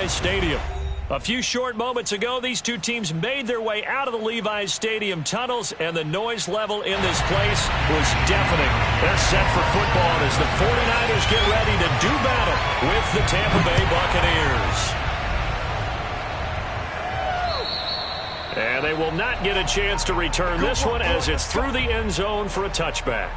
Stadium. A few short moments ago, these two teams made their way out of the Levi's Stadium tunnels, and the noise level in this place was deafening. They're set for football as the 49ers get ready to do battle with the Tampa Bay Buccaneers. And they will not get a chance to return this one as it's through the end zone for a touchback.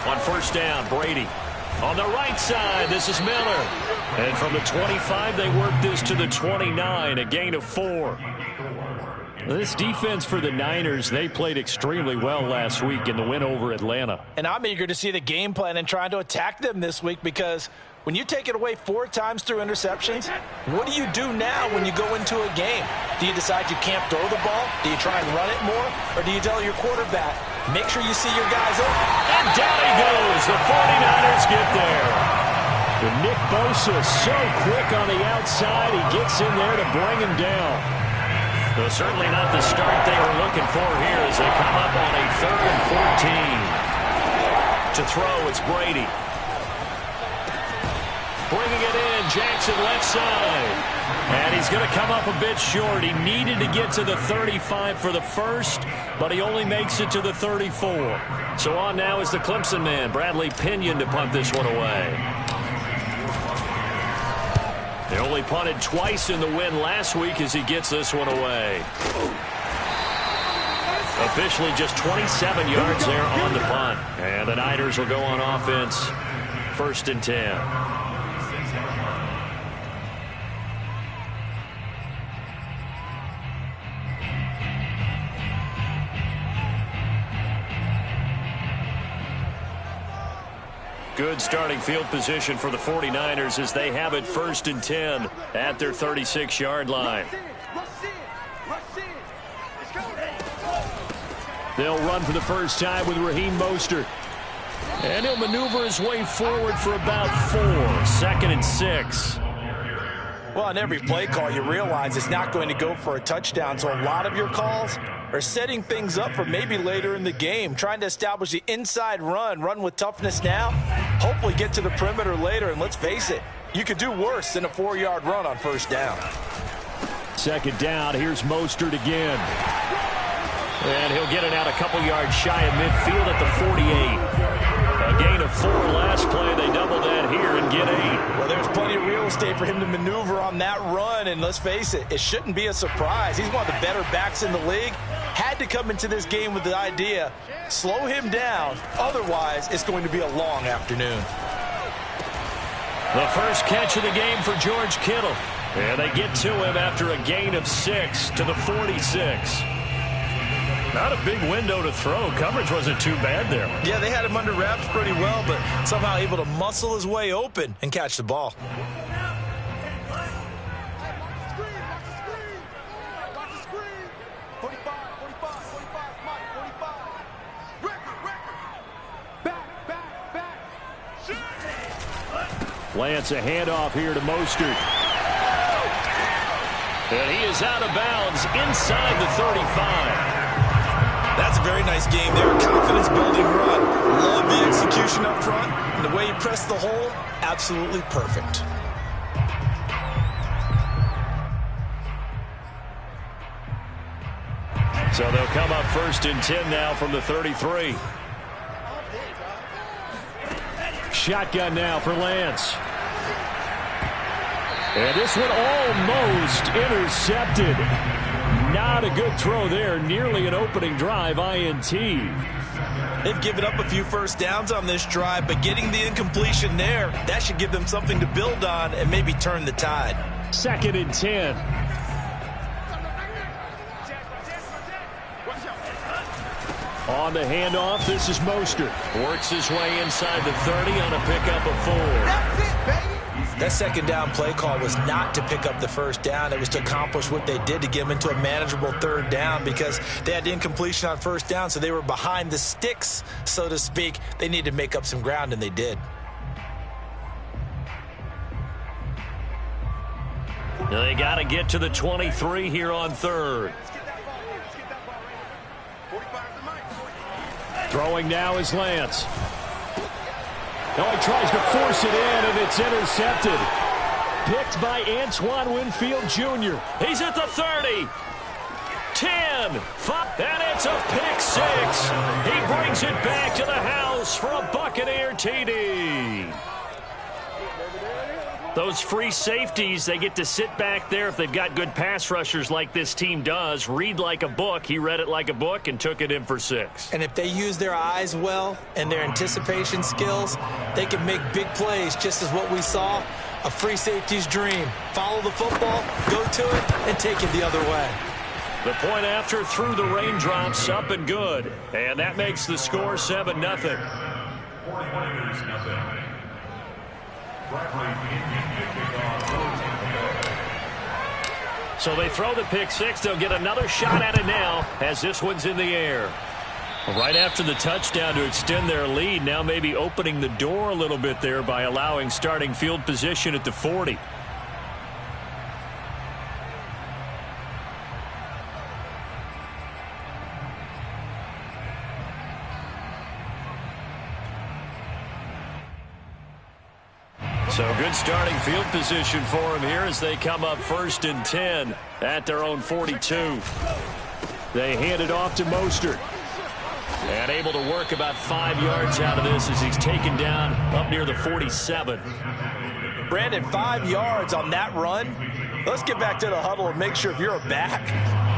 On first down, Brady. On the right side, this is Miller. And from the 25, they work this to the 29, a gain of 4. This defense for the Niners, they played extremely well last week in the win over Atlanta. And I'm eager to see the game plan and trying to attack them this week, because when you take it away 4 times through interceptions, what do you do now when you go into a game? Do you decide you can't throw the ball? Do you try and run it more? Or do you tell your quarterback, make sure you see your guys open? And down he goes. The 49ers get there. And Nick Bosa so quick on the outside. He gets in there to bring him down. Well, certainly not the start they were looking for here as they come up on a 3rd and 14. To throw, it's Brady. Bringing it in, Jackson left side. And he's going to come up a bit short. He needed to get to the 35 for the first, but he only makes it to the 34. So on now is the Clemson man, Bradley Pinion, to punt this one away. They only punted twice in the win last week as he gets this one away. Officially just 27 yards there on the punt. And the Niners will go on offense, 1st and 10. Good starting field position for the 49ers as they have it 1st and 10 at their 36-yard line. They'll run for the first time with Raheem Mostert. And he'll maneuver his way forward for about 4. 2nd and 6. Well, on every play call, you realize it's not going to go for a touchdown. So a lot of your calls are setting things up for maybe later in the game, trying to establish the inside run with toughness now, hopefully get to the perimeter later. And let's face it, you could do worse than a 4-yard run on first down. 2nd down, here's Mostert again. And he'll get it out a couple yards shy of midfield at the 48. A gain of 4 last play. They double that here and get 8. Well, there's plenty of real estate for him to maneuver on that run. And let's face it, it shouldn't be a surprise. He's one of the better backs in the league. Had to come into this game with the idea, slow him down. Otherwise, it's going to be a long afternoon. The first catch of the game for George Kittle. And they get to him after a gain of 6 to the 46. Not a big window to throw. Coverage wasn't too bad there. Yeah, they had him under wraps pretty well, but somehow able to muscle his way open and catch the ball. Lance, a handoff here to Mostert. And he is out of bounds inside the 35. That's a very nice game there. Confidence-building run. Love the execution up front. And the way he pressed the hole, absolutely perfect. So they'll come up 1st and 10 now from the 33. Shotgun now for Lance. And this one almost intercepted. Not a good throw there. Nearly an opening drive INT. They've given up a few first downs on this drive, but getting the incompletion there, that should give them something to build on and maybe turn the tide. 2nd and 10. On the handoff, this is Mostert. Works his way inside the 30 on a pickup of 4. That's it, baby. That second down play call was not to pick up the first down. It was to accomplish what they did to get them into a manageable third down because they had incompletion on first down, so they were behind the sticks, so to speak. They needed to make up some ground, and they did. They got to get to the 23 here on third. Throwing now is Lance. Oh, he tries to force it in, and it's intercepted. Picked by Antoine Winfield Jr. He's at the 30. 10, 5, and it's a pick 6. He brings it back to the house for a Buccaneer TD. Those free safeties, they get to sit back there if they've got good pass rushers like this team does. Read like a book. He read it like a book and took it in for 6. And if they use their eyes well and their anticipation skills, they can make big plays, just as what we saw. A free safety's dream. Follow the football, go to it, and take it the other way. The point after through the raindrops, up and good. And that makes the score 7-0. So they throw the pick 6. They'll get another shot at it now as this one's in the air. Right after the touchdown to extend their lead, now maybe opening the door a little bit there by allowing starting field position at the 40. So good starting field position for them here as they come up 1st and 10 at their own 42. They hand it off to Mostert. And able to work about 5 yards out of this as he's taken down up near the 47. Brandon, 5 yards on that run. Let's get back to the huddle and make sure if you're a back,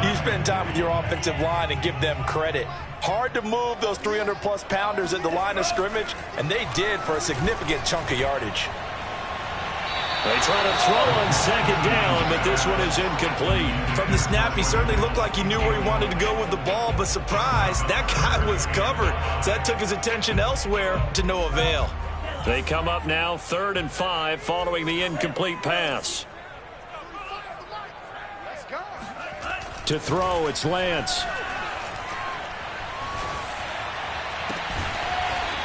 you spend time with your offensive line and give them credit. Hard to move those 300-plus pounders at the line of scrimmage, and they did for a significant chunk of yardage. They try to throw on 2nd down, but this one is incomplete. From the snap, he certainly looked like he knew where he wanted to go with the ball, but surprise, that guy was covered. So that took his attention elsewhere to no avail. They come up now 3rd and 5 following the incomplete pass. To throw, it's Lance.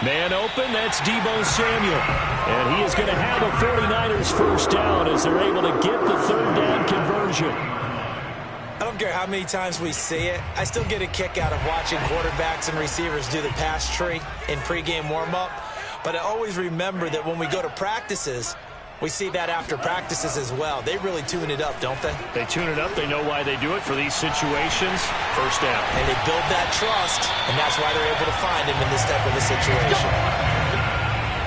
Man open, that's Deebo Samuel. And he is going to have a 49ers first down as they're able to get the 3rd down conversion. I don't care how many times we see it. I still get a kick out of watching quarterbacks and receivers do the pass tree in pregame warm-up. But I always remember that when we go to practices, we see that after practices as well. They really tune it up, don't they? They tune it up. They know why they do it for these situations. First down. And they build that trust, and that's why they're able to find him in this type of a situation.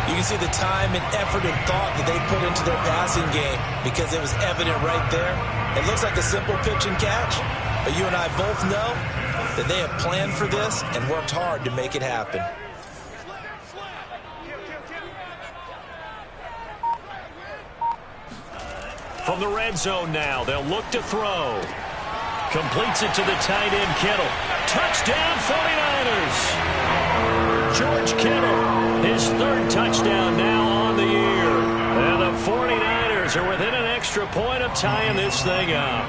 You can see the time and effort and thought that they put into their passing game because it was evident right there. It looks like a simple pitch and catch, but you and I both know that they have planned for this and worked hard to make it happen. From the red zone now, they'll look to throw. Completes it to the tight end, Kittle. Touchdown, 49ers! George Kittle, his 3rd touchdown now on the year. And the 49ers are within an extra point of tying this thing up.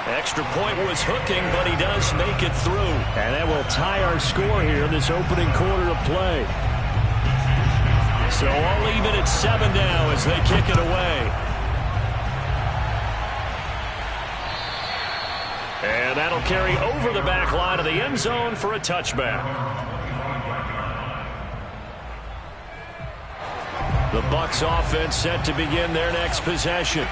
Extra point was hooking, but he does make it through. And that will tie our score here in this opening quarter of play. So all even at 7 now as they kick it away. And that'll carry over the back line of the end zone for a touchback. The Bucs offense set to begin their next possession.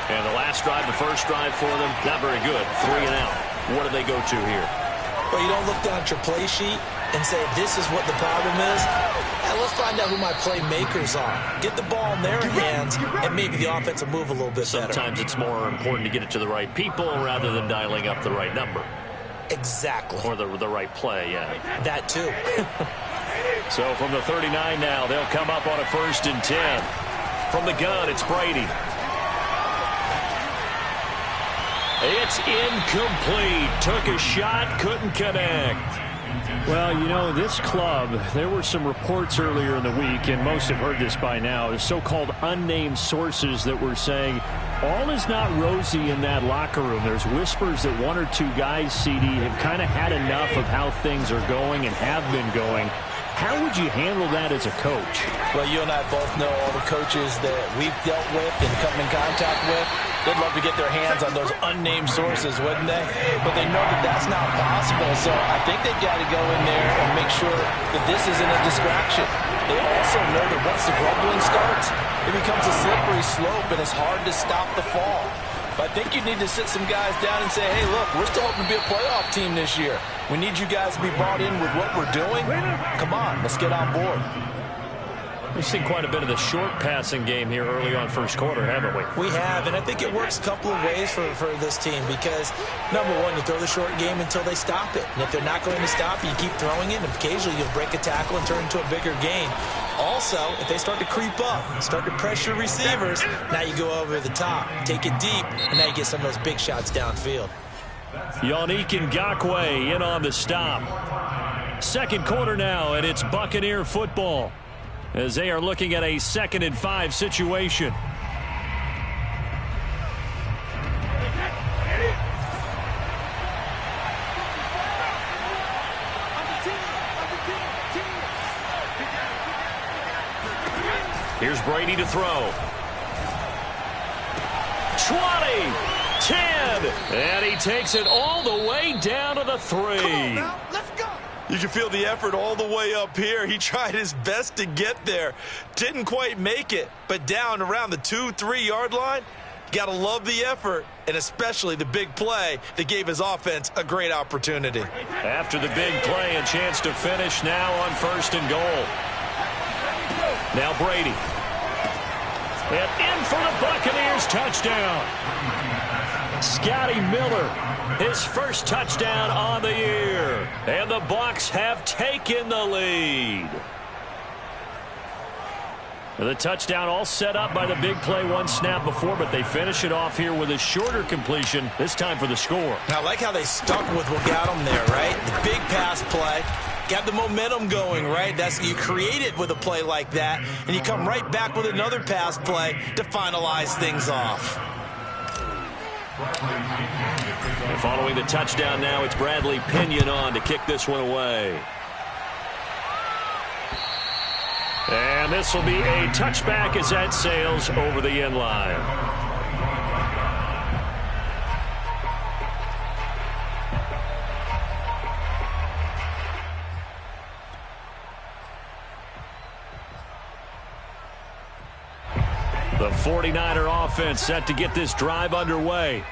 And the last drive, the first drive for them, not very good. 3 and out. What do they go to here? Well, you don't look down at your play sheet and say, this is what the problem is. And let's find out who my playmakers are. Get the ball in their hands, and maybe the offense will move a little bit better. Sometimes it's more important to get it to the right people rather than dialing up the right number. Exactly. Or the right play, yeah. That too. So from the 39 now, they'll come up on a 1st and 10. From the gun, it's Brady. It's incomplete. Took a shot, couldn't connect. Well, you know, this club, there were some reports earlier in the week, and most have heard this by now, the so-called unnamed sources that were saying all is not rosy in that locker room. There's whispers that one or two guys, CD, have kind of had enough of how things are going and have been going. How would you handle that as a coach? Well, you and I both know all the coaches that we've dealt with and come in contact with. They'd love to get their hands on those unnamed sources, wouldn't they? But they know that that's not possible, so I think they've got to go in there and make sure that this isn't a distraction. They also know that once the grumbling starts, it becomes a slippery slope, and it's hard to stop the fall. But I think you need to sit some guys down and say, hey, look, we're still hoping to be a playoff team this year. We need you guys to be bought in with what we're doing. Come on, let's get on board. We've seen quite a bit of the short passing game here early on first quarter, haven't we? We have, and I think it works a couple of ways for this team because, number one, you throw the short game until they stop it. And if they're not going to stop it, you keep throwing it, and occasionally you'll break a tackle and turn into a bigger gain. Also, if they start to creep up, start to pressure receivers, now you go over the top, take it deep, and now you get some of those big shots downfield. Yannick Ngakoue in on the stop. Second quarter now, and it's Buccaneer football as they are looking at a 2nd and 5 situation. Here's Brady to throw. 20, 10, and he takes it all the way down to the 3. Come on now, let's go. You can feel the effort all the way up here. He tried his best to get there. Didn't quite make it, but down around the 2-3 yard line, got to love the effort, and especially the big play that gave his offense a great opportunity. After the big play, a chance to finish now on 1st and goal. Now Brady. And in for the Buccaneers touchdown. Scotty Miller, his first touchdown on the year. And the Bucs have taken the lead. The touchdown all set up by the big play one snap before, but they finish it off here with a shorter completion, this time for the score. I like how they stuck with what got them there, right? The big pass play. Got the momentum going, right? You create it with a play like that, and you come right back with another pass play to finalize things off. And following the touchdown now, it's Bradley Pinion on to kick this one away. And this will be a touchback as that sails over the end line. The 49er offense set to get this drive underway.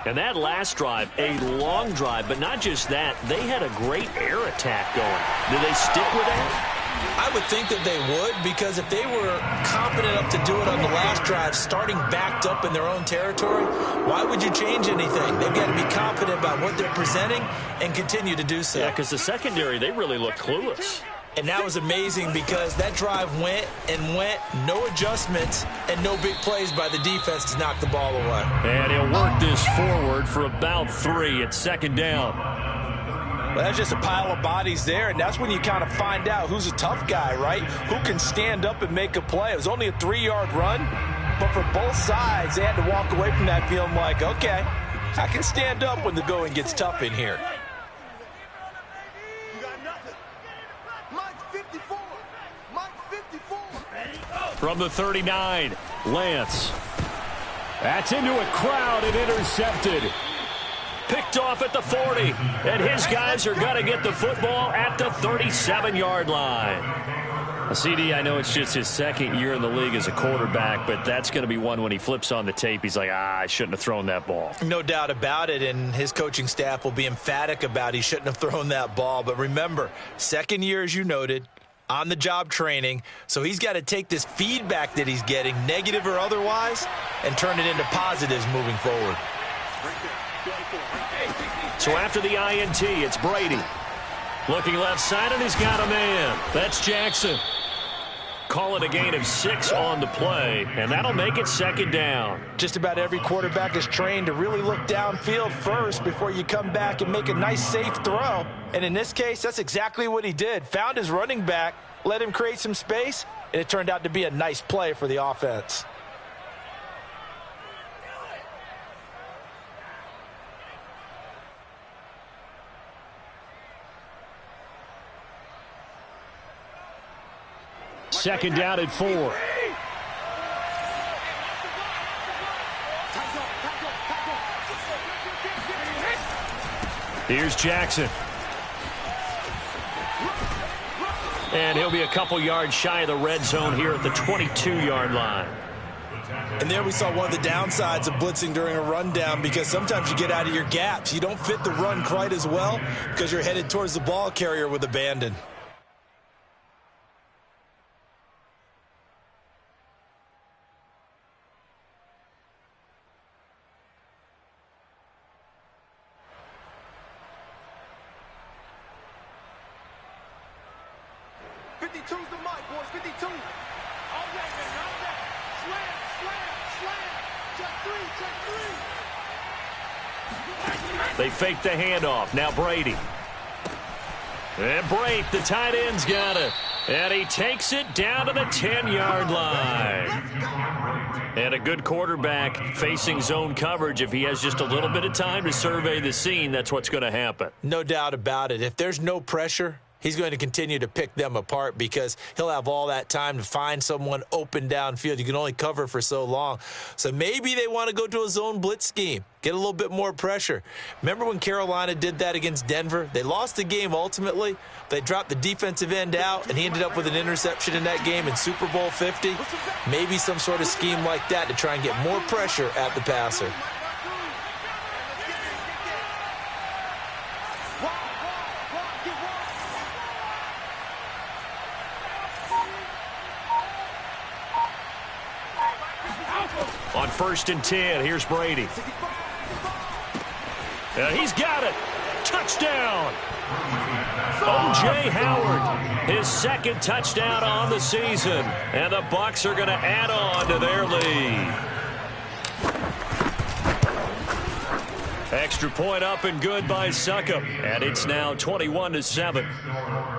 And that last drive, a long drive, but not just that. They had a great air attack going. Do they stick with that? I would think that they would, because if they were confident enough to do it on the last drive, starting backed up in their own territory, why would you change anything? They've got to be confident about what they're presenting and continue to do so. Yeah, because the secondary, they really looked clueless. And that was amazing because that drive went and went, no adjustments, and no big plays by the defense to knock the ball away. And he'll work this forward for about 3. It's 2nd down. Well, that's just a pile of bodies there, and that's when you kind of find out who's a tough guy, right? Who can stand up and make a play. It was only a 3-yard run, but for both sides, they had to walk away from that feeling like, okay, I can stand up when the going gets tough in here. From the 39, Lance. That's into a crowd and intercepted. Picked off at the 40, and his guys are going to get the football at the 37-yard line. CD, I know it's just his 2nd year in the league as a quarterback, but that's going to be one when he flips on the tape. He's like, I shouldn't have thrown that ball. No doubt about it, and his coaching staff will be emphatic about he shouldn't have thrown that ball. But remember, 2nd year, as you noted, on-the-job training, so he's got to take this feedback that he's getting, negative or otherwise, and turn it into positives moving forward. So after the INT, it's Brady. Looking left side, and he's got a man. That's Jackson. call it a gain of 6 on the play, and that'll make it 2nd down. Just about every quarterback is trained to really look downfield first before you come back and make a nice, safe throw. And in this case, that's exactly what he did. Found his running back, let him create some space, and it turned out to be a nice play for the offense. Second down at 4. Here's Jackson. And he'll be a couple yards shy of the red zone here at the 22-yard line. And there we saw one of the downsides of blitzing during a rundown, because sometimes you get out of your gaps. You don't fit the run quite as well because you're headed towards the ball carrier with abandon. They fake the handoff. Now Brady. And Brate, the tight end's got it. And he takes it down to the 10-yard line. And a good quarterback facing zone coverage. If he has just a little bit of time to survey the scene, that's what's going to happen. No doubt about it. If there's no pressure, he's going to continue to pick them apart because he'll have all that time to find someone open downfield. You can only cover for so long. So maybe they want to go to a zone blitz scheme, get a little bit more pressure. Remember when Carolina did that against Denver? They lost the game ultimately. They dropped the defensive end out, and he ended up with an interception in that game in Super Bowl 50. Maybe some sort of scheme like that to try and get more pressure at the passer. On 1st and 10, here's Brady. He's got it. Touchdown. O.J. Howard, his 2nd touchdown on the season. And the Bucs are going to add on to their lead. Extra point up and good by Succop. And it's now 21-7.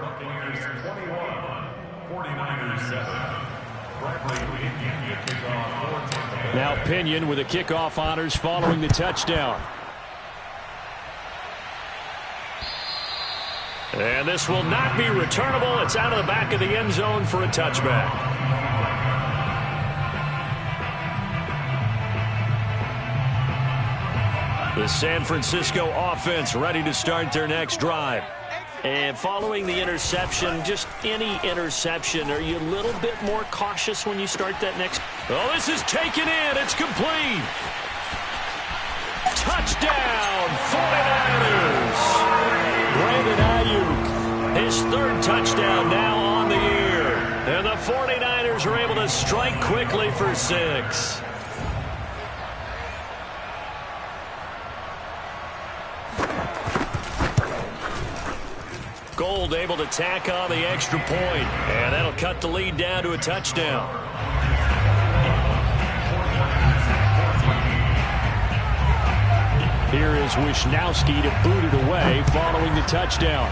Buccaneers 21, 49ers 7. Now Pinion with a kickoff honors following the touchdown. And this will not be returnable. It's out of the back of the end zone for a touchback. The San Francisco offense ready to start their next drive. And following the interception, just any interception, are you a little bit more cautious when you start that next? Oh, this is taken in. It's complete. Touchdown, 49ers. Brandon Ayuk, his 3rd touchdown now on the year. And the 49ers are able to strike quickly for 6. Gold able to tack on the extra point, and that'll cut the lead down to a touchdown. Here is Wisnowski to boot it away following the touchdown.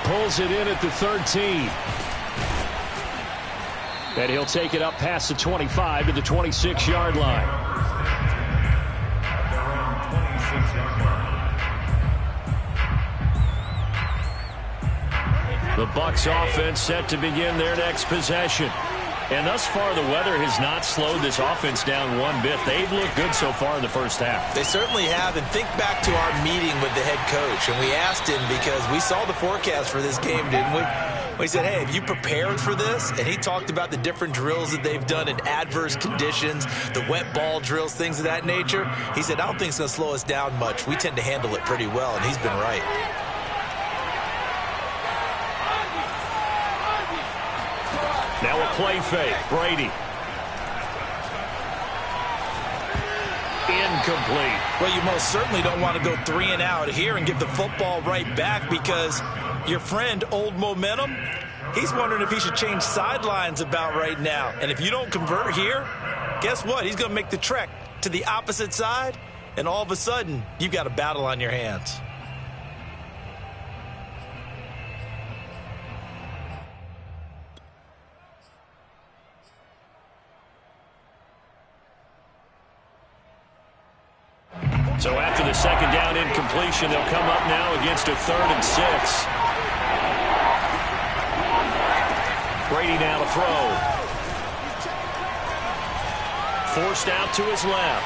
Pulls it in at the 13. And he'll take it up past the 25 to the 26-yard line. The Bucs offense set to begin their next possession. And thus far, the weather has not slowed this offense down one bit. They've looked good so far in the first half. They certainly have. And think back to our meeting with the head coach. And we asked him because we saw the forecast for this game, didn't we? We said, hey, have you prepared for this? And he talked about the different drills that they've done in adverse conditions, the wet ball drills, things of that nature. He said, I don't think it's going to slow us down much. We tend to handle it pretty well, and he's been right. Now a play fake. Brady. Incomplete. Well, you most certainly don't want to go 3 and out here and give the football right back because your friend, Old Momentum, He's wondering if he should change sidelines about right now. And if you don't convert here, guess what? He's going to make the trek to the opposite side, and all of a sudden, you've got a battle on your hands. So after the second down incompletion, they'll come up now against a 3rd and 6. Brady now to throw. Forced out to his left.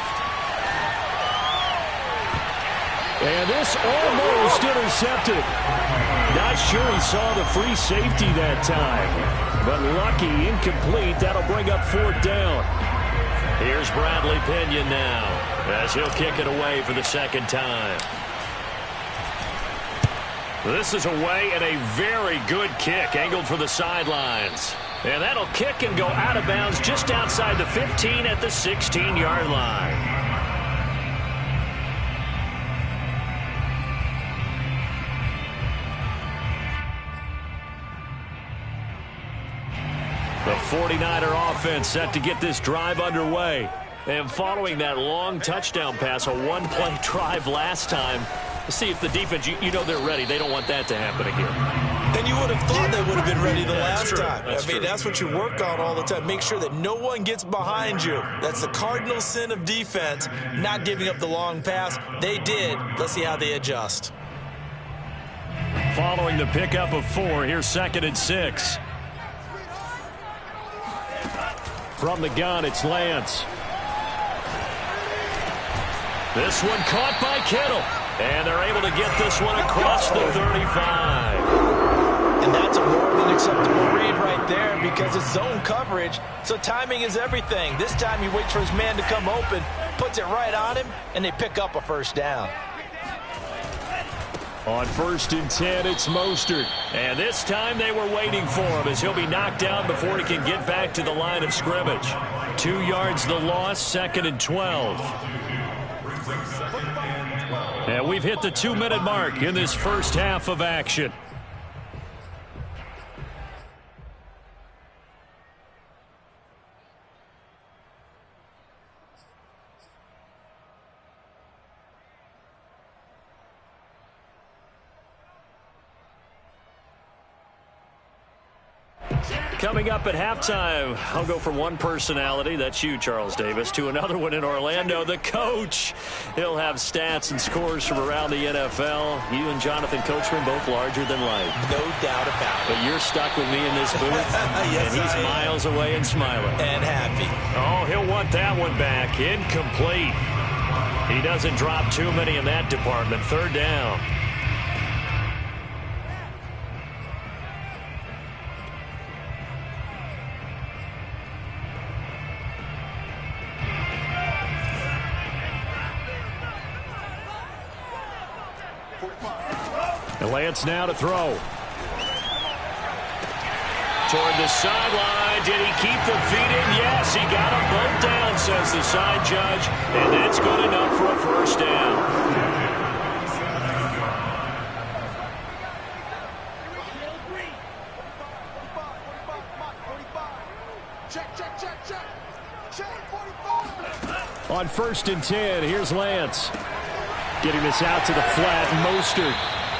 And this almost intercepted. Not sure he saw the free safety that time. But lucky, incomplete. That'll bring up 4th down. Here's Bradley Pinion now, as he'll kick it away for the second time. This is away and a very good kick, angled for the sidelines. And that'll kick and go out of bounds just outside the 15 at the 16-yard line. The 49er offense set to get this drive underway. And following that long touchdown pass, a one-play drive last time, see if the defense, you know they're ready. They don't want that to happen again. And you would have thought they would have been ready the last time. That's what you work on all the time. Make sure that no one gets behind you. That's the cardinal sin of defense, not giving up the long pass. They did. Let's see how they adjust. Following the pickup of 4, here's 2nd and 6. From the gun, it's Lance. This one caught by Kittle. And they're able to get this one across the 35. And that's a more than acceptable read right there because it's zone coverage, so timing is everything. This time he waits for his man to come open, puts it right on him, and they pick up a 1st down. On 1st and 10, it's Mostert. And this time they were waiting for him as he'll be knocked down before he can get back to the line of scrimmage. 2 yards the loss, 2nd and 12. And we've hit the 2-minute mark in this first half of action. Coming up at halftime, I'll go from one personality, that's you, Charles Davis, to another one in Orlando, the coach. He'll have stats and scores from around the NFL. You and Jonathan Coachman, both larger than life. No doubt about it. But you're stuck with me in this booth, yes, and he's miles away and smiling. And happy. Oh, he'll want that one back. Incomplete. He doesn't drop too many in that department. 3rd down. And Lance now to throw. Toward the sideline. Did he keep the feet in? Yes, he got them both down, says the side judge. And that's good enough for a 1st down. On 1st and 10, here's Lance. Getting this out to the flat, Mostert.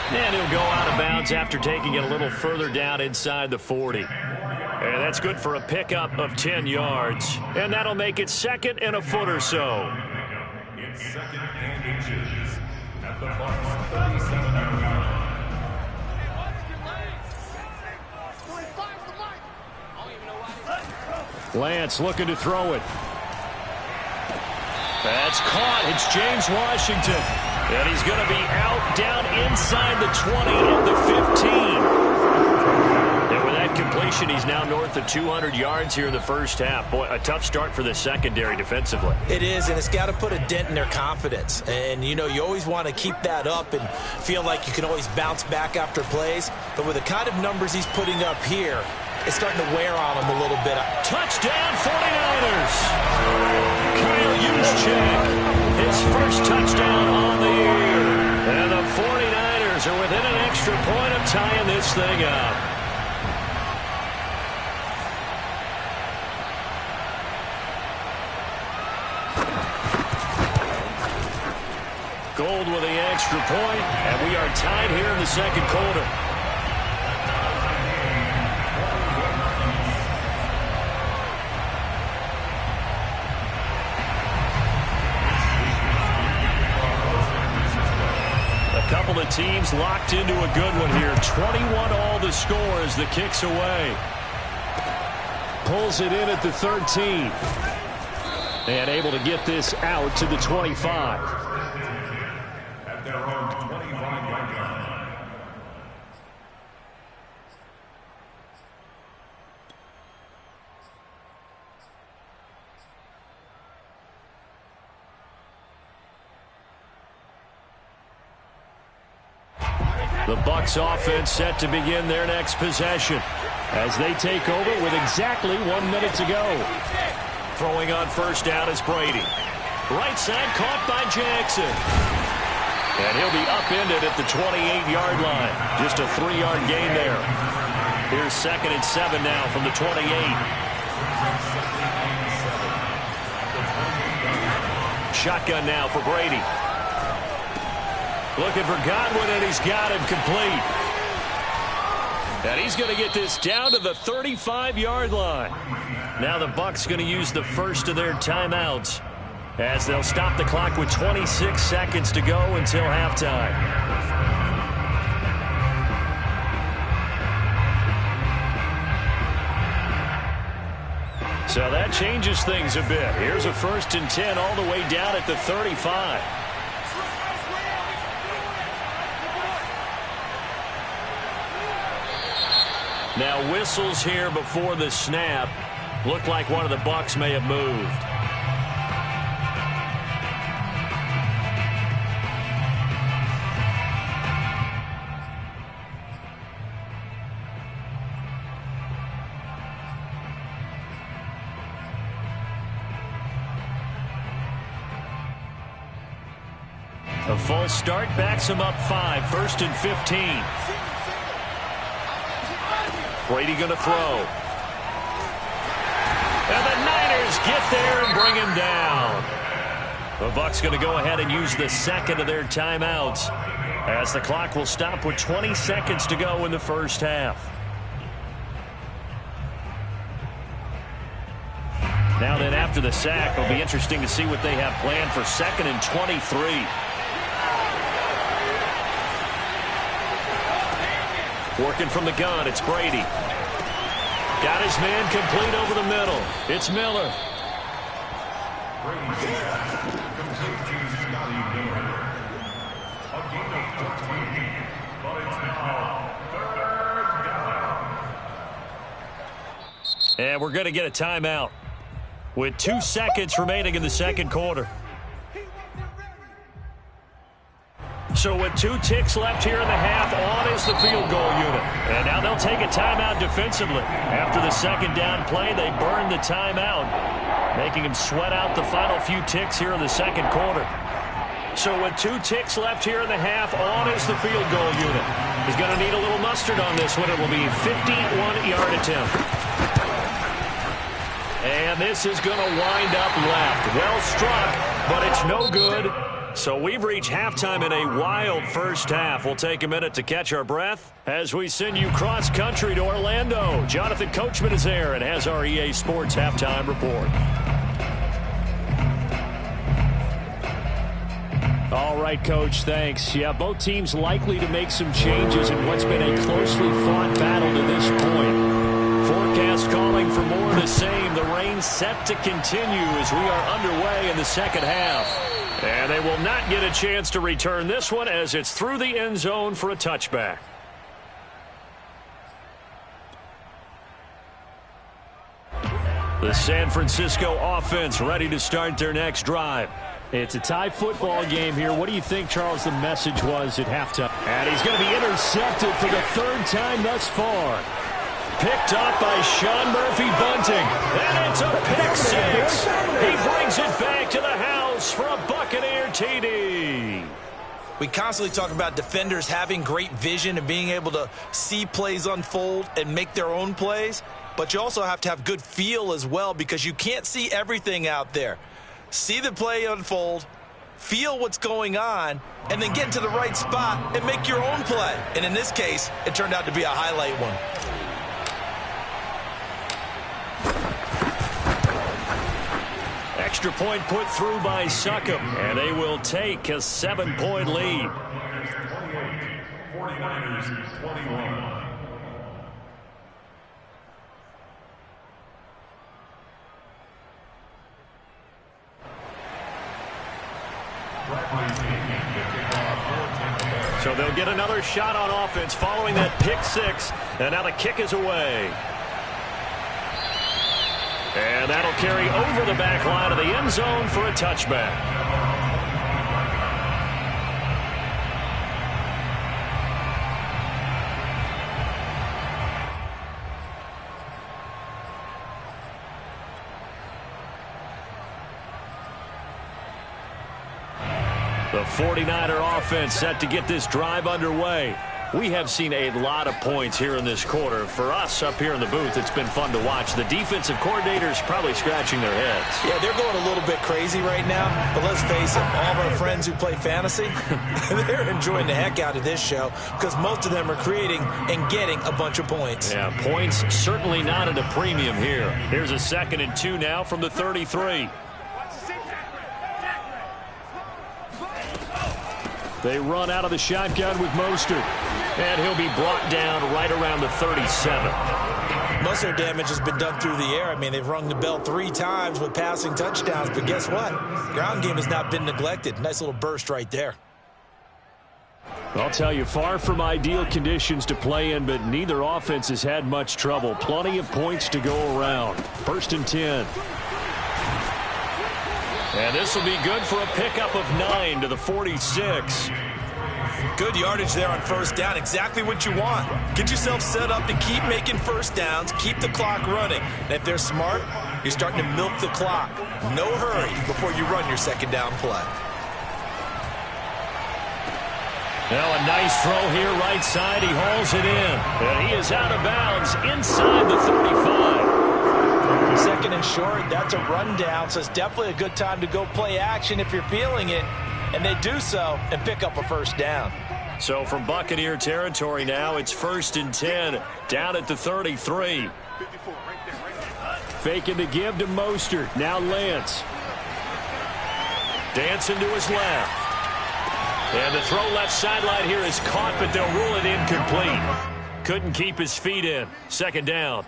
And he'll go out of bounds after taking it a little further down inside the 40. And that's good for a pickup of 10 yards. And that'll make it 2nd and a foot or so. It's 2nd and inches at the Bucs 37-yard line. Lance looking to throw it. That's caught. It's James Washington. And he's going to be out down inside the 20 and the 15. And with that completion, he's now north of 200 yards here in the first half. Boy, a tough start for the secondary defensively. It is, and it's got to put a dent in their confidence. And, you know, you always want to keep that up and feel like you can always bounce back after plays. But with the kind of numbers he's putting up here, it's starting to wear on him a little bit. Touchdown, 49ers! Kyle Juszczyk, his first touchdown on the year. And the 49ers are within an extra point of tying this thing up. Gold with the extra point, and we are tied here in the second quarter. A couple of teams locked into a good one here. 21 all the score as the kick's away. Pulls it in at the 13. And able to get this out to the 25. At their own 25-yard line. The Bucs offense set to begin their next possession as they take over with exactly 1 minute to go. Throwing on first down is Brady. Right side caught by Jackson. And he'll be upended at the 28-yard line. Just a 3-yard gain there. Here's 2nd and 7 now from the 28. Shotgun now for Brady. Looking for Godwin, and he's got him complete. And he's going to get this down to the 35-yard line. Now the Bucs going to use the first of their timeouts as they'll stop the clock with 26 seconds to go until halftime. So that changes things a bit. Here's a 1st and 10 all the way down at the 35. Now whistles here before the snap. Looked like one of the Bucs may have moved. A false start backs him up 5. 1st and 15. Brady going to throw. And the Niners get there and bring him down. The Bucs going to go ahead and use the second of their timeouts as the clock will stop with 20 seconds to go in the first half. Now then, after the sack, it'll be interesting to see what they have planned for 2nd and 23. Working from the gun, it's Brady. Got his man complete over the middle. It's Miller. And we're going to get a timeout with 2 seconds remaining in the second quarter. So with 2 ticks left here in the half, on is the field goal unit. And now they'll take a timeout defensively. After the second down play, they burn the timeout, making them sweat out the final few ticks here in the second quarter. So with 2 ticks left here in the half, on is the field goal unit. He's going to need a little mustard on this one. It will be a 51-yard attempt. And this is going to wind up left. Well struck, but it's no good. So we've reached halftime in a wild first half. We'll take a minute to catch our breath as we send you cross-country to Orlando. Jonathan Coachman is there and has our EA Sports halftime report. All right, Coach, thanks. Yeah, both teams likely to make some changes in what's been a closely fought battle to this point. Forecast calling for more of the same. The rain set to continue as we are underway in the second half. And they will not get a chance to return this one as it's through the end zone for a touchback. The San Francisco offense ready to start their next drive. It's a tie football game here. What do you think, Charles, the message was at halftime? And he's going to be intercepted for the 3rd time thus far. Picked up by Sean Murphy-Bunting. And it's a pick 6. He brings it back to the house for a Buccaneer TD. We constantly talk about defenders having great vision and being able to see plays unfold and make their own plays. But you also have to have good feel as well because you can't see everything out there. See the play unfold, feel what's going on, and then get into the right spot and make your own play. And in this case, it turned out to be a highlight one. Extra point put through by Succop, and they will take a 7-point lead. 49ers 21. So they'll get another shot on offense following that pick six, and now the kick is away. And that'll carry over the back line of the end zone for a touchback. The 49er offense set to get this drive underway. We have seen a lot of points here in this quarter. For us up here in the booth, it's been fun to watch. The defensive coordinators probably scratching their heads. Yeah, they're going a little bit crazy right now. But let's face it, all of our friends who play fantasy, they're enjoying the heck out of this show because most of them are creating and getting a bunch of points. Yeah, points certainly not at a premium here. Here's a 2nd and 2 now from the 33. They run out of the shotgun with Mostert. And he'll be brought down right around the 37. Most of their damage has been done through the air. I mean, they've rung the bell 3 times with passing touchdowns. But guess what? Ground game has not been neglected. Nice little burst right there. I'll tell you, far from ideal conditions to play in, but neither offense has had much trouble. Plenty of points to go around. 1st and 10. And this will be good for a pickup of 9 to the 46. Good yardage there on 1st down. Exactly what you want. Get yourself set up to keep making 1st downs, keep the clock running. And if they're smart, you're starting to milk the clock. No hurry before you run your 2nd down play. Now a nice throw here right side. He hauls it in. And he is out of bounds inside the 35. 2nd and short, that's a rundown, so it's definitely a good time to go play action if you're feeling it. And they do so and pick up a 1st down. So from Buccaneer territory now, it's 1st and 10 down at the 33. Faking the give to Mostert. Now Lance. Dancing to his left. And the throw left sideline here is caught, but they'll rule it incomplete. Couldn't keep his feet in. 2nd down.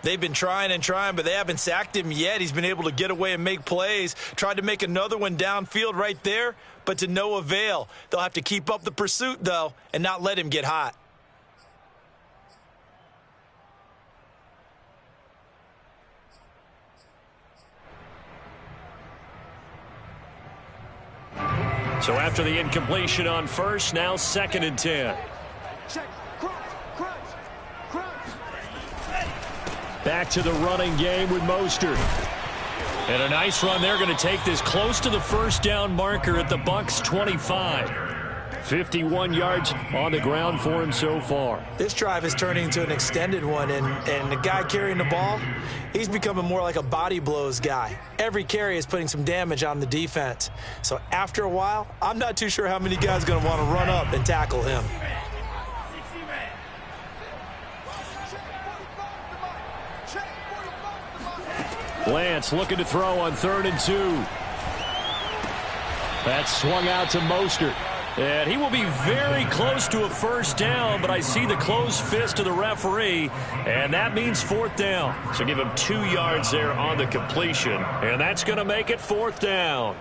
They've been trying and trying, but they haven't sacked him yet. He's been able to get away and make plays. Tried to make another one downfield right there, but to no avail. They'll have to keep up the pursuit, though, and not let him get hot. So after the incompletion on 1st, now 2nd and 10. Back to the running game with Mostert. And a nice run. They're going to take this close to the 1st down marker at the Bucs 25. 51 yards on the ground for him so far. This drive is turning into an extended one, and the guy carrying the ball, he's becoming more like a body blows guy. Every carry is putting some damage on the defense. So after a while, I'm not too sure how many guys are going to want to run up and tackle him. Lance looking to throw on 3rd and 2. That's swung out to Mostert. And he will be very close to a 1st down, but I see the closed fist of the referee, and that means 4th down. So give him 2 yards there on the completion, and that's going to make it 4th down.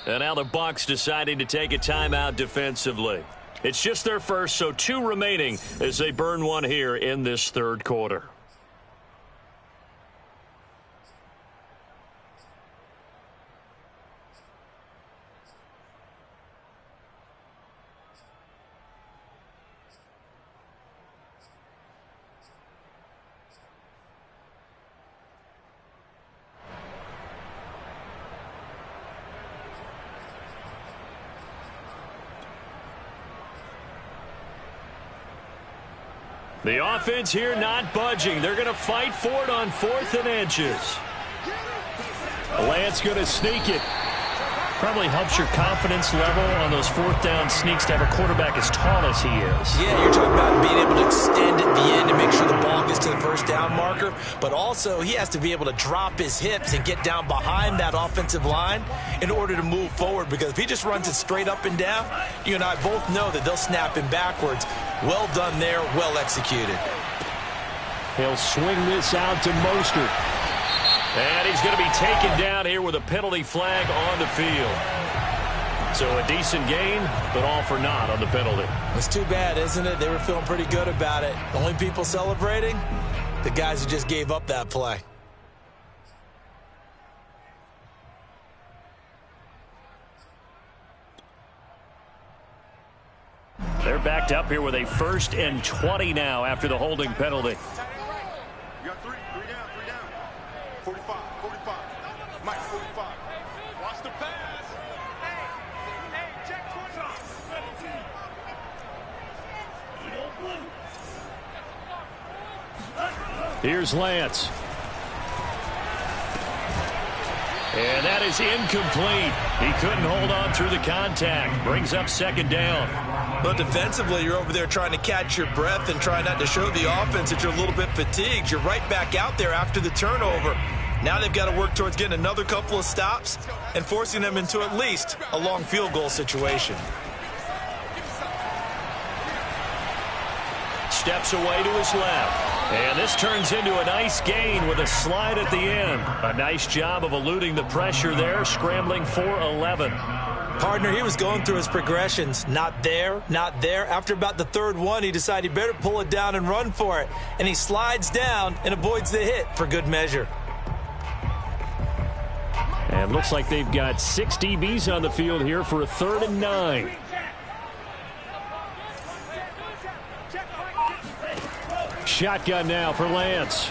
And now the Bucs deciding to take a timeout defensively. It's just their first, so 2 remaining as they burn one here in this 3rd quarter. The offense here not budging. They're going to fight for it on 4th and inches. Lance going to sneak it. Probably helps your confidence level on those 4th down sneaks to have a quarterback as tall as he is. Yeah, you're talking about being able to extend at the end and make sure the ball gets to the 1st down marker. But also, he has to be able to drop his hips and get down behind that offensive line in order to move forward. Because if he just runs it straight up and down, you and I both know that they'll snap him backwards. Well done there, well executed. He'll swing this out to Mostert. And he's going to be taken down here with a penalty flag on the field. So a decent gain, but all for naught on the penalty. It's too bad, isn't it? They were feeling pretty good about it. The only people celebrating, the guys who just gave up that play. They're backed up here with a 1st and 20 now after the holding penalty. You got three down. 45. Mike, 45. Watch the pass. Hey, check 20. Here's Lance. And that is incomplete. He couldn't hold on through the contact. Brings up 2nd down. But defensively, you're over there trying to catch your breath and try not to show the offense that you're a little bit fatigued. You're right back out there after the turnover. Now they've got to work towards getting another couple of stops and forcing them into at least a long field goal situation. Steps away to his left. And this turns into a nice gain with a slide at the end. A nice job of eluding the pressure there, scrambling for 11. Partner, he was going through his progressions. Not there, not there. After about the 3rd one, he decided he better pull it down and run for it. And he slides down and avoids the hit for good measure. And looks like they've got 6 DBs on the field here for a 3rd and 9. Shotgun now for Lance.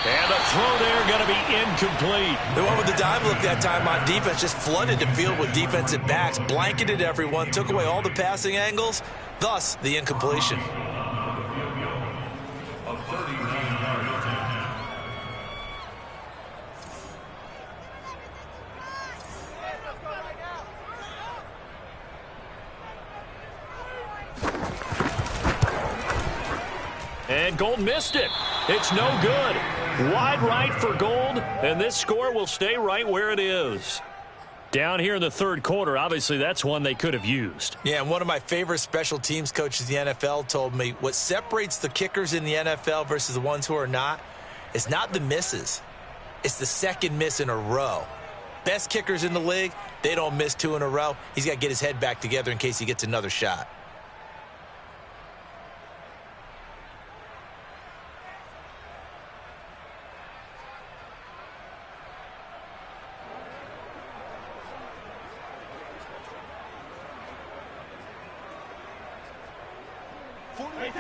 And the throw there going to be incomplete. The one with the dive look that time on defense just flooded the field with defensive backs, blanketed everyone, took away all the passing angles, thus the incompletion. A 39-yard attempt. And Gold missed it. It's no good. Wide right for Gold, and this score will stay right where it is. Down here in the 3rd quarter, obviously that's one they could have used. Yeah, and one of my favorite special teams coaches in the NFL told me what separates the kickers in the NFL versus the ones who are not is not the misses. It's the 2nd miss in a row. Best kickers in the league, they don't miss 2 in a row. He's got to get his head back together in case he gets another shot.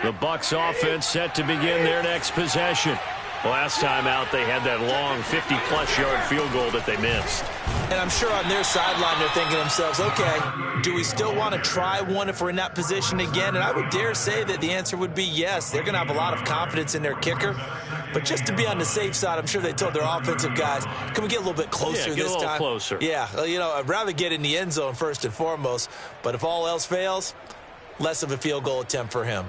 The Bucs offense set to begin their next possession. Last time out, they had that long 50-plus yard field goal that they missed. And I'm sure on their sideline they're thinking to themselves, okay, do we still want to try one if we're in that position again? And I would dare say that the answer would be yes. They're going to have a lot of confidence in their kicker. But just to be on the safe side, I'm sure they told their offensive guys, can we get a little bit closer get this a little time? Closer. Yeah, you know, I'd rather get in the end zone first and foremost. But if all else fails, less of a field goal attempt for him.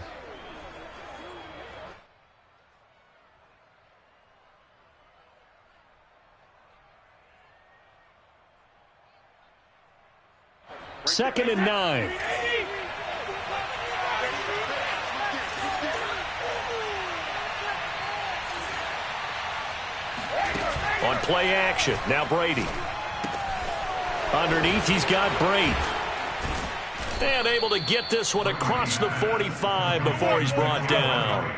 Second and 9. On play action, now Brady. Underneath, he's got Brady. And able to get this one across the 45 before he's brought down.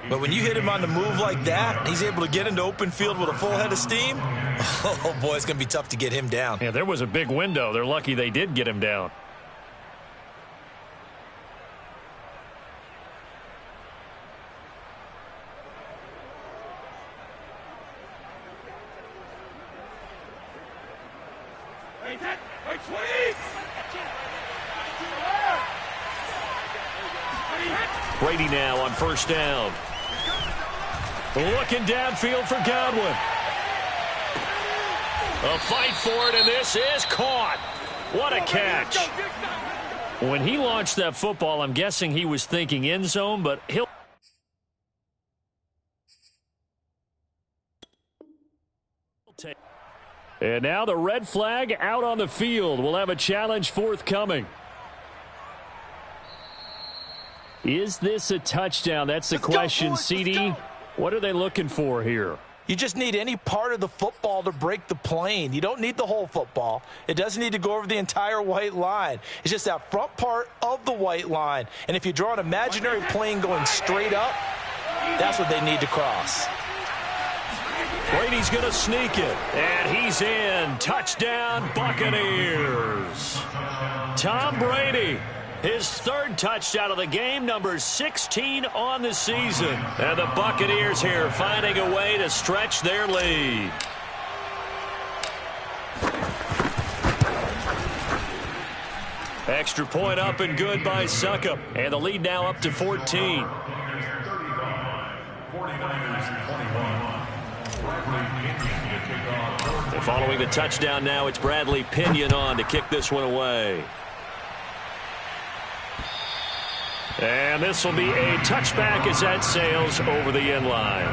But when you hit him on the move like that, he's able to get into open field with a full head of steam. Oh, boy, it's going to be tough to get him down. Yeah, there was a big window. They're lucky they did get him down. Brady now on first down. Looking downfield for Godwin. A fight for it, and this is caught. What a catch. When he launched that football, I'm guessing he was thinking end zone, but he'll... And now the red flag out on the field. We'll have a challenge forthcoming. Is this a touchdown? That's the question, CD. What are they looking for here? You just need any part of the football to break the plane. You don't need the whole football. It doesn't need to go over the entire white line. It's just that front part of the white line. And if you draw an imaginary plane going straight up, that's what they need to cross. Brady's going to sneak it, and he's in. Touchdown, Buccaneers. Tom Brady, his third touchdown of the game, number 16 on the season. And the Buccaneers here finding a way to stretch their lead. Extra point up and good by Succop. And the lead now up to 14. And following the touchdown now, it's Bradley Pinion on to kick this one away. And this will be a touchback as that sails over the end line.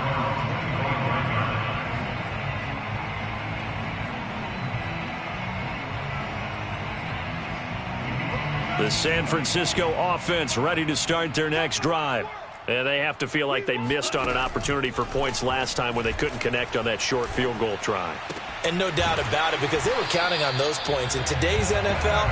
The San Francisco offense ready to start their next drive. And they have to feel like they missed on an opportunity for points last time when they couldn't connect on that short field goal try. And no doubt about it, because they were counting on those points. In today's NFL,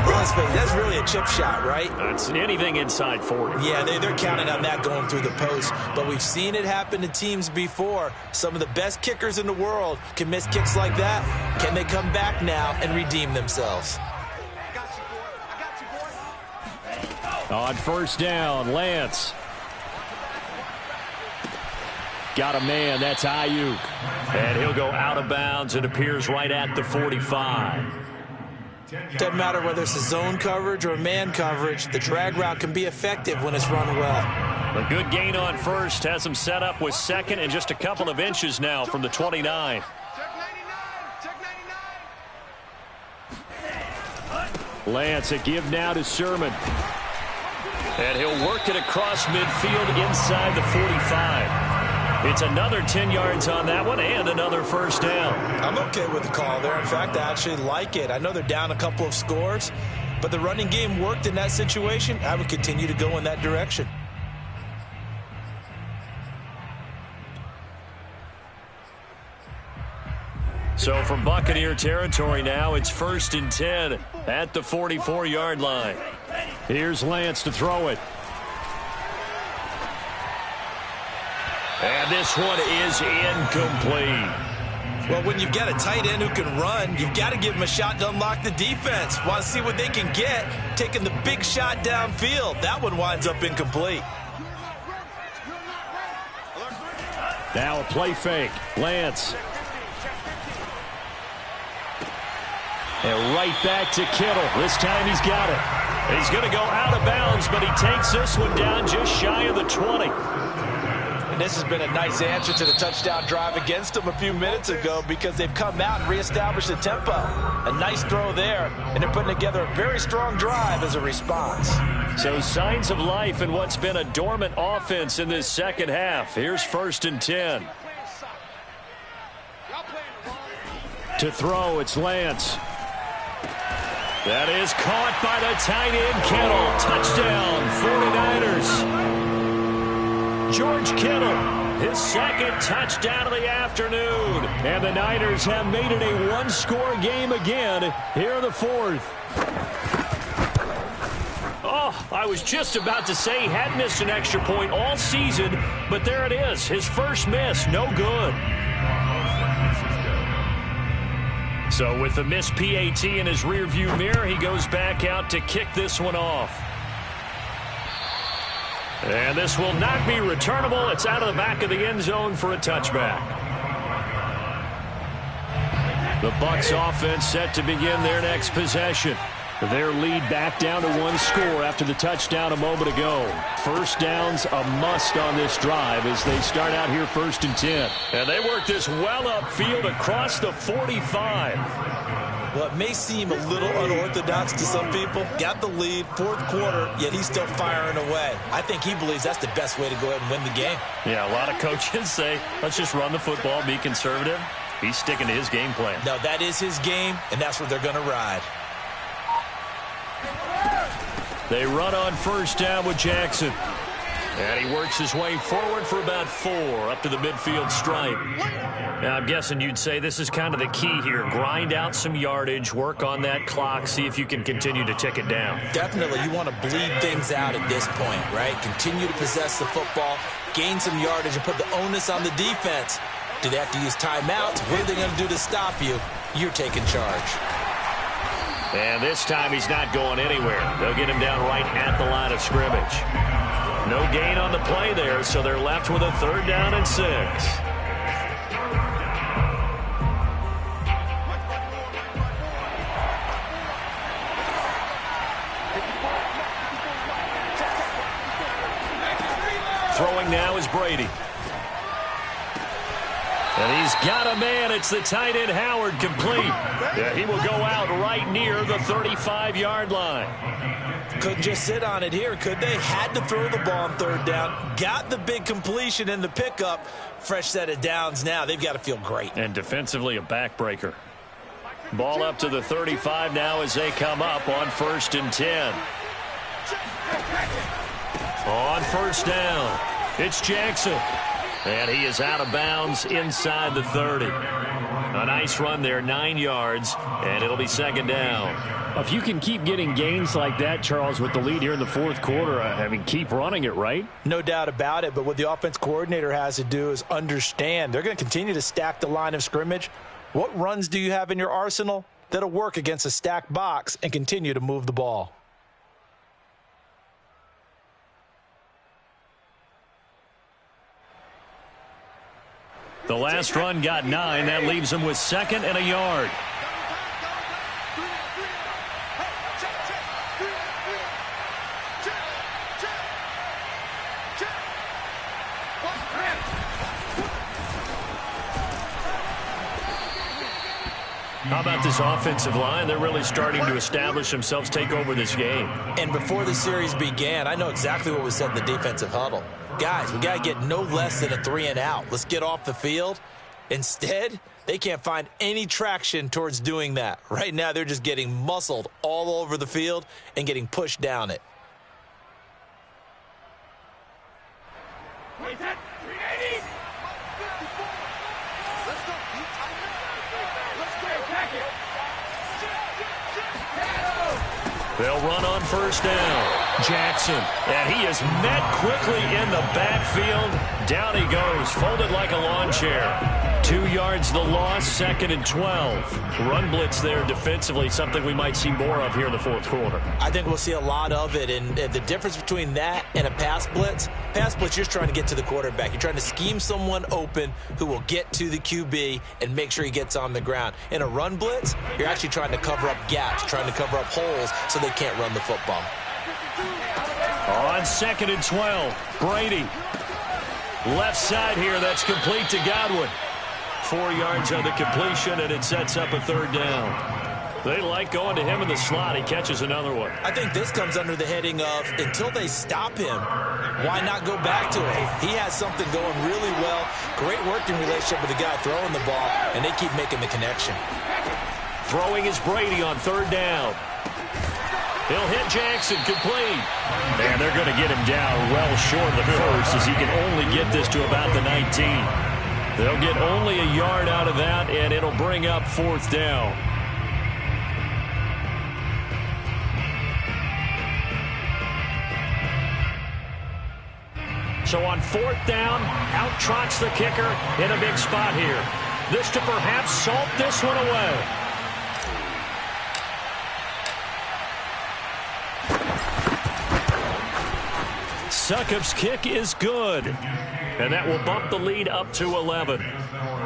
let's face it, that's really a chip shot, right? That's anything inside 40. Yeah, they're counting on that going through the post. But we've seen it happen to teams before. Some of the best kickers in the world can miss kicks like that. Can they come back now and redeem themselves? On first down, Lance. Got a man, that's Ayuk. And he'll go out of bounds. It appears right at the 45. Doesn't matter whether it's a zone coverage or man coverage, the drag route can be effective when it's run well. A good gain on first has him set up with second and just a couple of inches now from the 29. Lance, a give now to Sermon. And he'll work it across midfield inside the 45. It's another 10 yards on that one and another first down. I'm okay with the call there. In fact, I actually like it. I know they're down a couple of scores, but the running game worked in that situation. I would continue to go in that direction. So from Buccaneer territory now, it's 1st and 10 at the 44-yard line. Here's Lance to throw it. And this one is incomplete. Well, when you've got a tight end who can run, you've got to give him a shot to unlock the defense. Want to see what they can get, taking the big shot downfield. That one winds up incomplete. Now a play fake. Lance. And right back to Kittle. This time he's got it. He's going to go out of bounds, but he takes this one down just shy of the 20. And this has been a nice answer to the touchdown drive against them a few minutes ago because they've come out and reestablished the tempo. A nice throw there, and they're putting together a very strong drive as a response. So signs of life in what's been a dormant offense in this second half. Here's 1st and 10. To throw, it's Lance. That is caught by the tight end, Kittle. Touchdown, 49ers. George Kittle, his second touchdown of the afternoon. And the Niners have made it a one-score game again here in the fourth. Oh, I was just about to say he had missed an extra point all season, but there it is. His first miss, no good. So with the missed PAT in his rearview mirror, he goes back out to kick this one off. And this will not be returnable. It's out of the back of the end zone for a touchback. The Bucs offense set to begin their next possession. Their lead back down to one score after the touchdown a moment ago. First down's a must on this drive as they start out here 1st and 10. And they work this well upfield across the 45. Well, it may seem a little unorthodox to some people. Got the lead, 4th quarter, yet he's still firing away. I think he believes that's the best way to go ahead and win the game. Yeah, a lot of coaches say, let's just run the football, be conservative. He's sticking to his game plan. No, that is his game, and that's what they're going to ride. They run on 1st down with Jackson. And he works his way forward for about 4 up to the midfield stripe. Now, I'm guessing you'd say this is kind of the key here. Grind out some yardage, work on that clock, see if you can continue to tick it down. Definitely, you want to bleed things out at this point, right? Continue to possess the football, gain some yardage, and put the onus on the defense. Do they have to use timeouts? What are they going to do to stop you? You're taking charge. And this time he's not going anywhere. They'll get him down right at the line of scrimmage. No gain on the play there, so they're left with a 3rd down and 6. Throwing now is Brady. And he's got a man. It's the tight end Howard, complete. Yeah, he will go out right near the 35-yard line. Couldn't just sit on it here, could they? Had to throw the ball on 3rd down. Got the big completion in the pickup. Fresh set of downs now. They've got to feel great. And defensively, a backbreaker. Ball up to the 35 now as they come up on 1st and 10. On 1st down, it's Jackson. And he is out of bounds inside the 30. A nice run there, 9 yards, and it'll be 2nd down. If you can keep getting gains like that, Charles, with the lead here in the 4th quarter, I mean, keep running it, right? No doubt about it, but what the offense coordinator has to do is understand. They're going to continue to stack the line of scrimmage. What runs do you have in your arsenal that'll work against a stacked box and continue to move the ball? The last run got 9. That leaves him with 2nd and a yard. How about this offensive line? They're really starting to establish themselves, take over this game. And before the series began, I know exactly what was said in the defensive huddle. Guys, we got to get no less than a 3 and out. Let's get off the field. Instead, they can't find any traction towards doing that. Right now, they're just getting muscled all over the field and getting pushed down it. They'll run on 1st down. Jackson, and he is met quickly in the backfield. Down he goes, folded like a lawn chair. 2 yards the loss, 2nd and 12. Run blitz there defensively, something we might see more of here in the 4th quarter. I think we'll see a lot of it, and the difference between that and a pass blitz, you're just trying to get to the quarterback. You're trying to scheme someone open who will get to the QB and make sure he gets on the ground. In a run blitz, you're actually trying to cover up gaps, trying to cover up holes so they can't run the football. On 2nd and 12, Brady. Left side here, that's complete to Godwin. 4 yards on the completion, and it sets up a 3rd down. They like going to him in the slot. He catches another one. I think this comes under the heading of, until they stop him, why not go back to it? He has something going really well. Great working relationship with the guy throwing the ball, and they keep making the connection. Throwing is Brady on 3rd down. He'll hit Jackson, complete. And they're going to get him down well short of the first as he can only get this to about the 19. They'll get only a yard out of that, and it'll bring up 4th down. So on 4th down, out trots the kicker in a big spot here. This to perhaps salt this one away. Succop's kick is good. And that will bump the lead up to 11.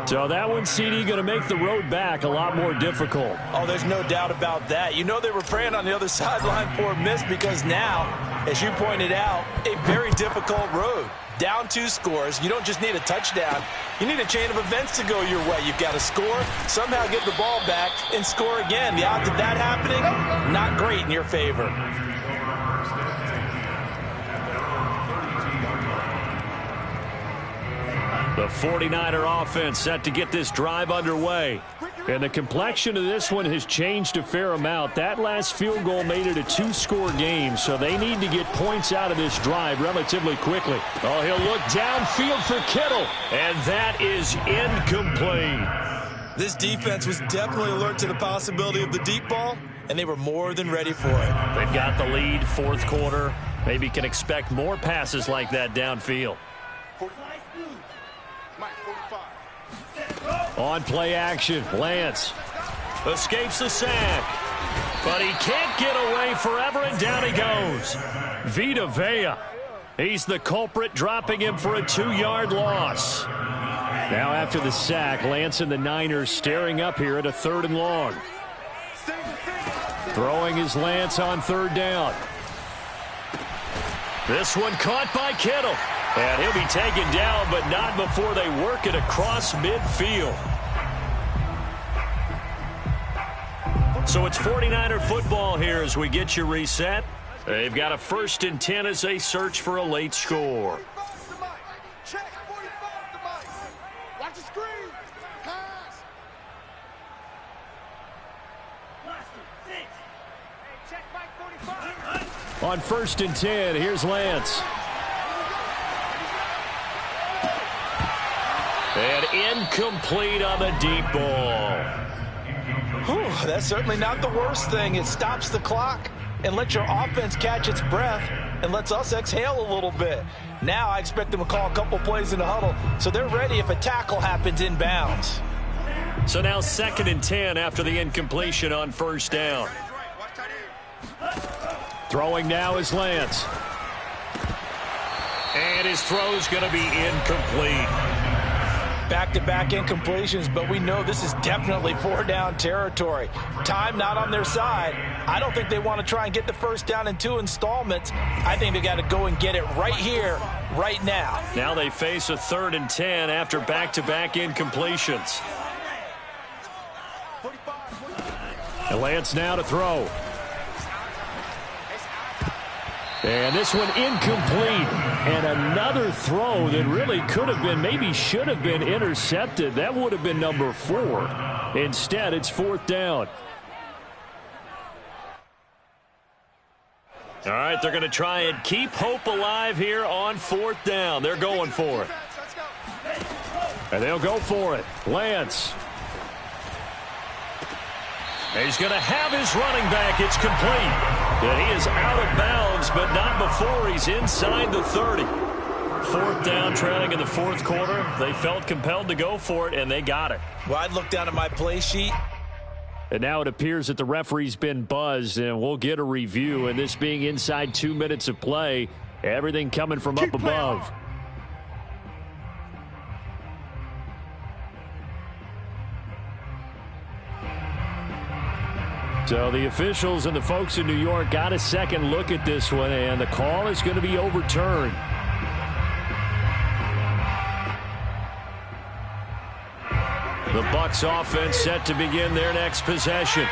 So that one, CD, going to make the road back a lot more difficult. Oh, there's no doubt about that. You know they were praying on the other sideline for a miss because now, as you pointed out, a very difficult road. Down 2 scores. You don't just need a touchdown. You need a chain of events to go your way. You've got to score, somehow get the ball back, and score again. The odds of that happening, not great in your favor. The 49er offense set to get this drive underway. And the complexion of this one has changed a fair amount. That last field goal made it a 2-score game, so they need to get points out of this drive relatively quickly. Oh, he'll look downfield for Kittle, and that is incomplete. This defense was definitely alert to the possibility of the deep ball, and they were more than ready for it. They've got the lead, 4th quarter. Maybe can expect more passes like that downfield. On play action, Lance escapes the sack, but he can't get away forever, and down he goes. Vita Vea, he's the culprit, dropping him for a 2-yard loss. Now after the sack, Lance and the Niners staring up here at a 3rd and long. Throwing is Lance on 3rd down. This one caught by Kittle. And he'll be taken down, but not before they work it across midfield. So it's 49er football here as we get you reset. They've got a 1st and 10 as they search for a late score. Watch the screen. Pass. Check Mike 45. On 1st and 10, here's Lance. And incomplete on the deep ball. Whew, that's certainly not the worst thing. It stops the clock and lets your offense catch its breath and lets us exhale a little bit. Now I expect them to call a couple plays in the huddle so they're ready if a tackle happens inbounds. So now 2nd and 10 after the incompletion on 1st down. Throwing now is Lance. And his throw's going to be incomplete. Back-to-back incompletions, but we know this is definitely 4-down territory. Time not on their side. I don't think they want to try and get the 1st down in 2 installments. I think they got to go and get it right here, right now. Now they face a 3rd and 10 after back-to-back incompletions. And Lance now to throw. And this one incomplete. And another throw that really could have been, maybe should have been intercepted. That would have been number 4. Instead, it's 4th down. All right, they're going to try and keep hope alive here on 4th down. They're going for it. And they'll go for it. Lance. He's going to have his running back. It's complete. And he is out of bounds, but not before he's inside the 30. 4th down, trailing in the 4th quarter. They felt compelled to go for it, and they got it. Well, I'd look down at my play sheet. And now it appears that the referee's been buzzed, and we'll get a review. And this being inside 2 minutes of play, everything coming from up above. So the officials and the folks in New York got a second look at this one, and the call is going to be overturned. The Bucs offense set to begin their next possession.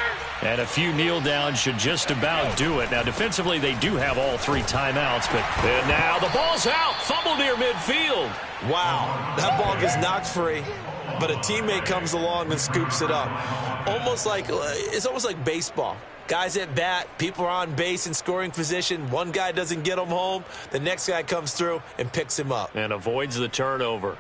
And a few kneel downs should just about do it. Now, defensively, they do have all 3 timeouts, but and now the ball's out. Fumble near midfield. Wow, that ball gets knocked free, but a teammate comes along and scoops it up. It's almost like baseball. Guys at bat, people are on base in scoring position. One guy doesn't get him home. The next guy comes through and picks him up. And avoids the turnover.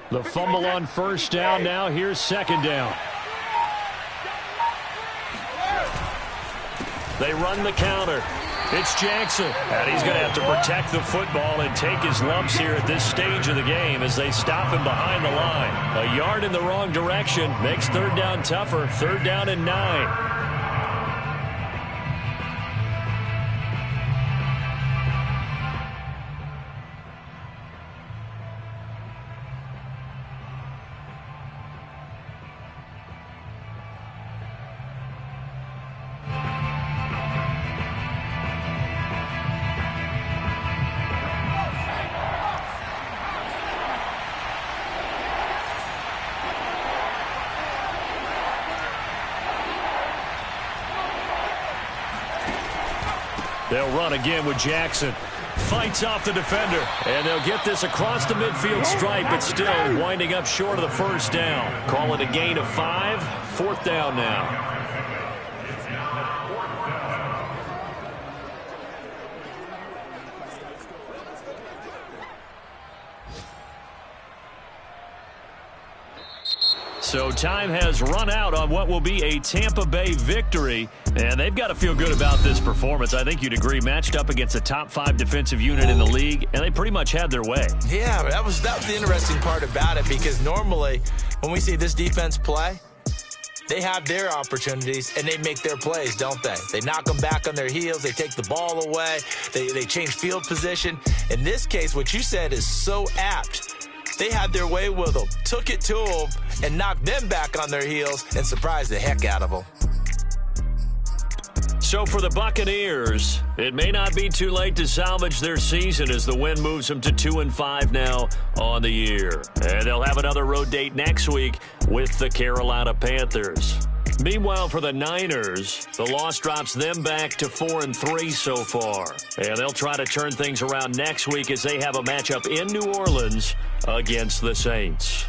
The fumble on first down. Now here's second down. They run the counter. It's Jackson. And he's going to have to protect the football and take his lumps here at this stage of the game as they stop him behind the line. A yard in the wrong direction makes third down tougher. 3rd down and 9. They'll run again with Jackson. Fights off the defender. And they'll get this across the midfield stripe, but still winding up short of the first down. Call it a gain of 5. 4th down now. So time has run out on what will be a Tampa Bay victory, and they've got to feel good about this performance. I think you'd agree, matched up against a top 5 defensive unit in the league, and they pretty much had their way. Yeah, that was the interesting part about it, because normally when we see this defense play, they have their opportunities and they make their plays, don't they? They knock them back on their heels. They take the ball away. They change field position. In this case, what you said is so apt. They had their way with them, took it to them, and knocked them back on their heels and surprised the heck out of them. So for the Buccaneers, it may not be too late to salvage their season as the win moves them to 2-5 now on the year. And they'll have another road date next week with the Carolina Panthers. Meanwhile, for the Niners, the loss drops them back to 4-3 so far. And they'll try to turn things around next week as they have a matchup in New Orleans against the Saints.